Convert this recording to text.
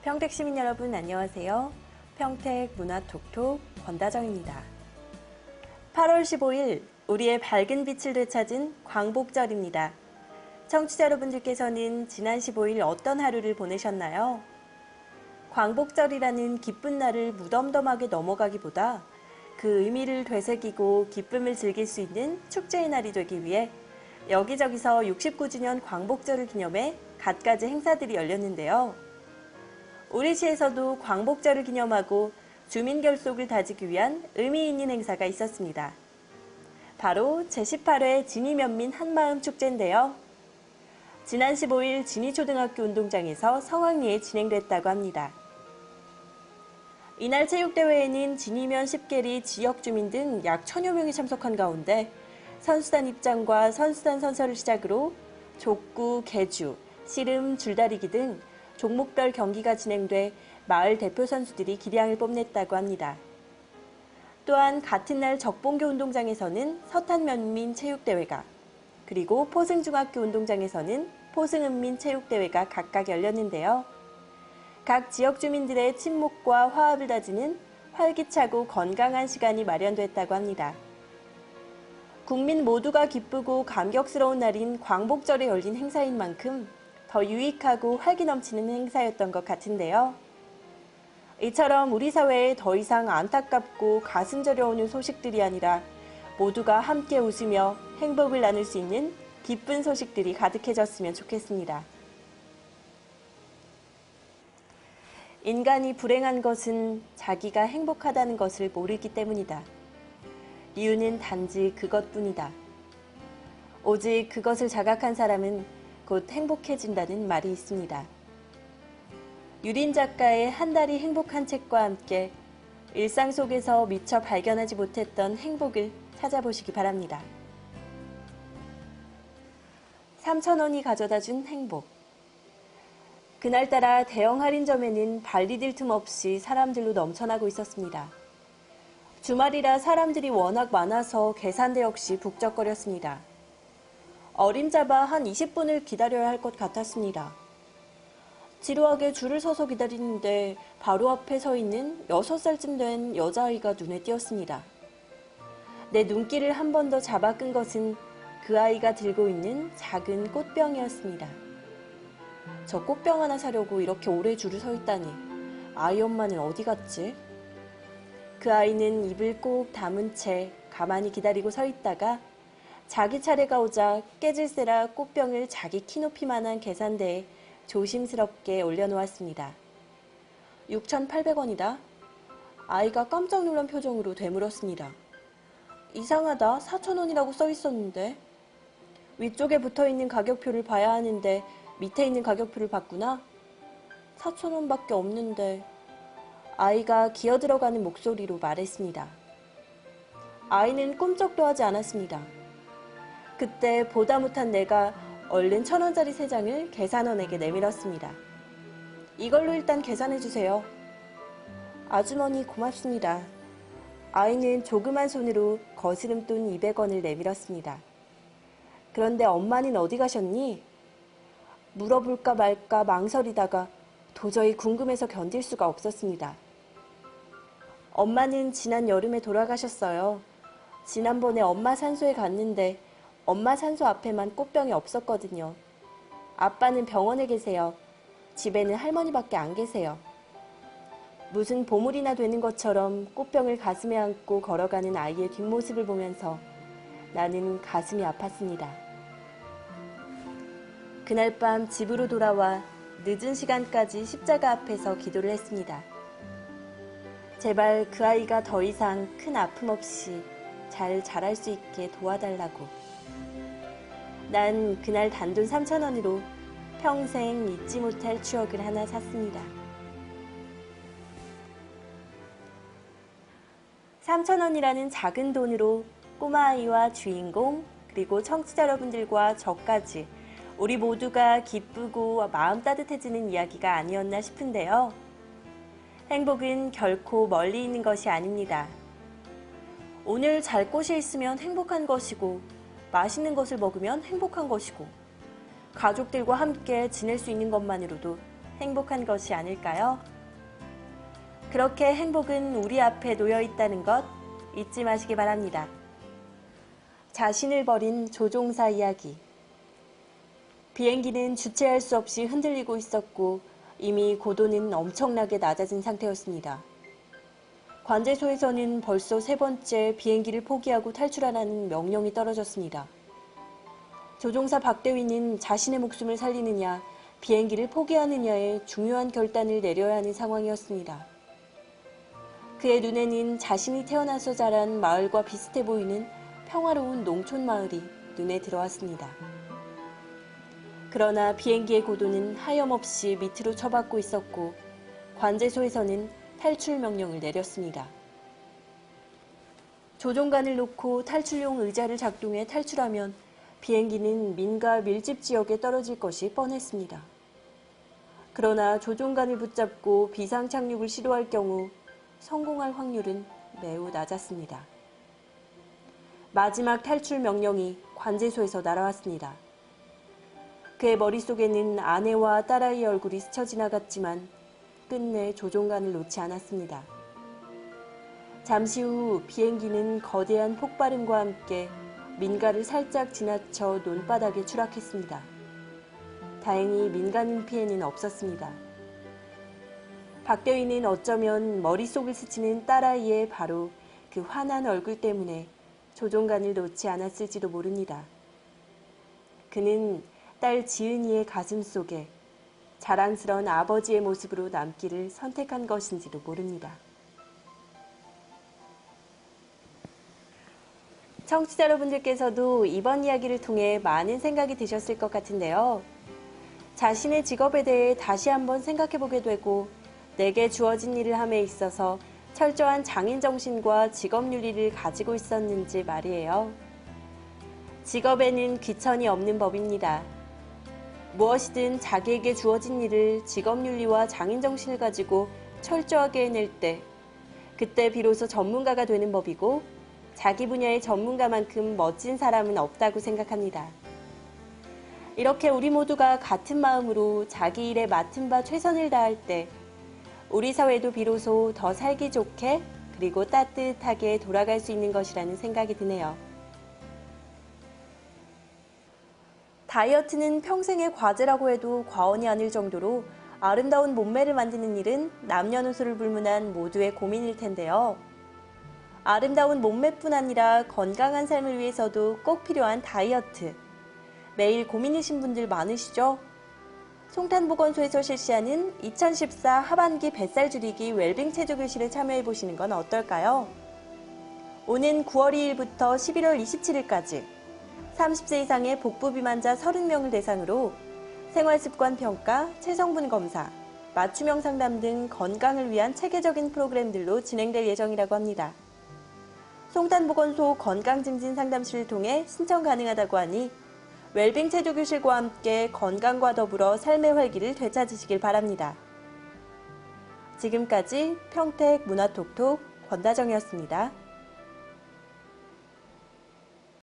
평택 시민 여러분 안녕하세요. 평택 문화톡톡 권다정입니다. 8월 15일 우리의 밝은 빛을 되찾은 광복절입니다. 청취자 여러분들께서는 지난 15일 어떤 하루를 보내셨나요? 광복절이라는 기쁜 날을 무덤덤하게 넘어가기보다 그 의미를 되새기고 기쁨을 즐길 수 있는 축제의 날이 되기 위해 여기저기서 69주년 광복절을 기념해 갖가지 행사들이 열렸는데요. 우리 시에서도 광복절을 기념하고 주민 결속을 다지기 위한 의미 있는 행사가 있었습니다. 바로 제18회 진위면민 한마음 축제인데요. 지난 15일 진위초등학교 운동장에서 성황리에 진행됐다고 합니다. 이날 체육대회에는 진위면 10계리 지역 주민 등 약 1000여 명이 참석한 가운데 선수단 입장과 선수단 선서를 시작으로 족구, 계주, 씨름, 줄다리기 등 종목별 경기가 진행돼 마을 대표 선수들이 기량을 뽐냈다고 합니다. 또한 같은 날 적봉교 운동장에서는 서탄면민 체육대회가, 그리고 포승중학교 운동장에서는 포승은민 체육대회가 각각 열렸는데요. 각 지역 주민들의 친목과 화합을 다지는 활기차고 건강한 시간이 마련됐다고 합니다. 국민 모두가 기쁘고 감격스러운 날인 광복절에 열린 행사인 만큼 더 유익하고 활기 넘치는 행사였던 것 같은데요. 이처럼 우리 사회에 더 이상 안타깝고 가슴 저려오는 소식들이 아니라 모두가 함께 웃으며 행복을 나눌 수 있는 기쁜 소식들이 가득해졌으면 좋겠습니다. 인간이 불행한 것은 자기가 행복하다는 것을 모르기 때문이다. 이유는 단지 그것뿐이다. 오직 그것을 자각한 사람은 곧 행복해진다는 말이 있습니다. 유린 작가의 한 달이 행복한 책과 함께 일상 속에서 미처 발견하지 못했던 행복을 찾아보시기 바랍니다. 3,000원이 가져다준 행복. 그날따라 대형 할인점에는 발디딜 틈 없이 사람들로 넘쳐나고 있었습니다. 주말이라 사람들이 워낙 많아서 계산대 역시 북적거렸습니다. 어림잡아 한 20분을 기다려야 할 것 같았습니다. 지루하게 줄을 서서 기다리는데 바로 앞에 서 있는 6살쯤 된 여자아이가 눈에 띄었습니다. 내 눈길을 한 번 더 잡아 끈 것은 그 아이가 들고 있는 작은 꽃병이었습니다. 저 꽃병 하나 사려고 이렇게 오래 줄을 서 있다니 아이 엄마는 어디 갔지? 그 아이는 입을 꼭 다문 채 가만히 기다리고 서 있다가 자기 차례가 오자 깨질세라 꽃병을 자기 키높이만한 계산대에 조심스럽게 올려놓았습니다. 6,800원이다. 아이가 깜짝 놀란 표정으로 되물었습니다. 이상하다. 4,000원이라고 써 있었는데. 위쪽에 붙어있는 가격표를 봐야 하는데 밑에 있는 가격표를 봤구나. 4,000원밖에 없는데. 아이가 기어들어가는 목소리로 말했습니다. 아이는 꼼짝도 하지 않았습니다. 그때 보다 못한 내가 얼른 1,000원짜리 3장을 계산원에게 내밀었습니다. 이걸로 일단 계산해주세요. 아주머니 고맙습니다. 아이는 조그만 손으로 거스름돈 200원을 내밀었습니다. 그런데 엄마는 어디 가셨니? 물어볼까 말까 망설이다가 도저히 궁금해서 견딜 수가 없었습니다. 엄마는 지난 여름에 돌아가셨어요. 지난번에 엄마 산소에 갔는데 엄마 산소 앞에만 꽃병이 없었거든요. 아빠는 병원에 계세요. 집에는 할머니밖에 안 계세요. 무슨 보물이나 되는 것처럼 꽃병을 가슴에 안고 걸어가는 아이의 뒷모습을 보면서 나는 가슴이 아팠습니다. 그날 밤 집으로 돌아와 늦은 시간까지 십자가 앞에서 기도를 했습니다. 제발 그 아이가 더 이상 큰 아픔 없이 잘 자랄 수 있게 도와달라고. 난 그날 단돈 3,000원으로 평생 잊지 못할 추억을 하나 샀습니다. 3,000원이라는 작은 돈으로 꼬마아이와 주인공, 그리고 청취자 여러분들과 저까지 우리 모두가 기쁘고 마음 따뜻해지는 이야기가 아니었나 싶은데요. 행복은 결코 멀리 있는 것이 아닙니다. 오늘 잘 곳에 있으면 행복한 것이고, 맛있는 것을 먹으면 행복한 것이고, 가족들과 함께 지낼 수 있는 것만으로도 행복한 것이 아닐까요? 그렇게 행복은 우리 앞에 놓여 있다는 것 잊지 마시기 바랍니다. 자신을 버린 조종사 이야기. 비행기는 주체할 수 없이 흔들리고 있었고 이미 고도는 엄청나게 낮아진 상태였습니다. 관제소에서는 벌써 세 번째 비행기를 포기하고 탈출하라는 명령이 떨어졌습니다. 조종사 박대위는 자신의 목숨을 살리느냐, 비행기를 포기하느냐의 중요한 결단을 내려야 하는 상황이었습니다. 그의 눈에는 자신이 태어나서 자란 마을과 비슷해 보이는 평화로운 농촌 마을이 눈에 들어왔습니다. 그러나 비행기의 고도는 하염없이 밑으로 처박고 있었고 관제소에서는 탈출 명령을 내렸습니다. 조종관을 놓고 탈출용 의자를 작동해 탈출하면 비행기는 민가 밀집 지역에 떨어질 것이 뻔했습니다. 그러나 조종관을 붙잡고 비상 착륙을 시도할 경우 성공할 확률은 매우 낮았습니다. 마지막 탈출 명령이 관제소에서 날아왔습니다. 그의 머릿속에는 아내와 딸아이의 얼굴이 스쳐 지나갔지만 끝내 조종관을 놓지 않았습니다. 잠시 후 비행기는 거대한 폭발음과 함께 민가를 살짝 지나쳐 논바닥에 추락했습니다. 다행히 민간 피해는 없었습니다. 박대위는 어쩌면 머릿속을 스치는 딸아이의 바로 그 환한 얼굴 때문에 조종관을 놓지 않았을지도 모릅니다. 그는 딸 지은이의 가슴 속에 자랑스러운 아버지의 모습으로 남기를 선택한 것인지도 모릅니다. 청취자 여러분들께서도 이번 이야기를 통해 많은 생각이 드셨을 것 같은데요. 자신의 직업에 대해 다시 한번 생각해보게 되고 내게 주어진 일을 함에 있어서 철저한 장인정신과 직업윤리를 가지고 있었는지 말이에요. 직업에는 귀천이 없는 법입니다. 무엇이든 자기에게 주어진 일을 직업윤리와 장인정신을 가지고 철저하게 해낼 때 그때 비로소 전문가가 되는 법이고 자기 분야의 전문가만큼 멋진 사람은 없다고 생각합니다. 이렇게 우리 모두가 같은 마음으로 자기 일에 맡은 바 최선을 다할 때 우리 사회도 비로소 더 살기 좋게 그리고 따뜻하게 돌아갈 수 있는 것이라는 생각이 드네요. 다이어트는 평생의 과제라고 해도 과언이 아닐 정도로 아름다운 몸매를 만드는 일은 남녀노소를 불문한 모두의 고민일 텐데요. 아름다운 몸매뿐 아니라 건강한 삶을 위해서도 꼭 필요한 다이어트. 매일 고민이신 분들 많으시죠? 송탄보건소에서 실시하는 2014 하반기 뱃살 줄이기 웰빙 체조 교실에 참여해보시는 건 어떨까요? 오는 9월 2일부터 11월 27일까지 30세 이상의 복부 비만자 30명을 대상으로 생활습관 평가, 체성분 검사, 맞춤형 상담 등 건강을 위한 체계적인 프로그램들로 진행될 예정이라고 합니다. 송탄보건소 건강증진상담실을 통해 신청 가능하다고 하니 웰빙 체조교실과 함께 건강과 더불어 삶의 활기를 되찾으시길 바랍니다. 지금까지 평택 문화톡톡 권다정이었습니다.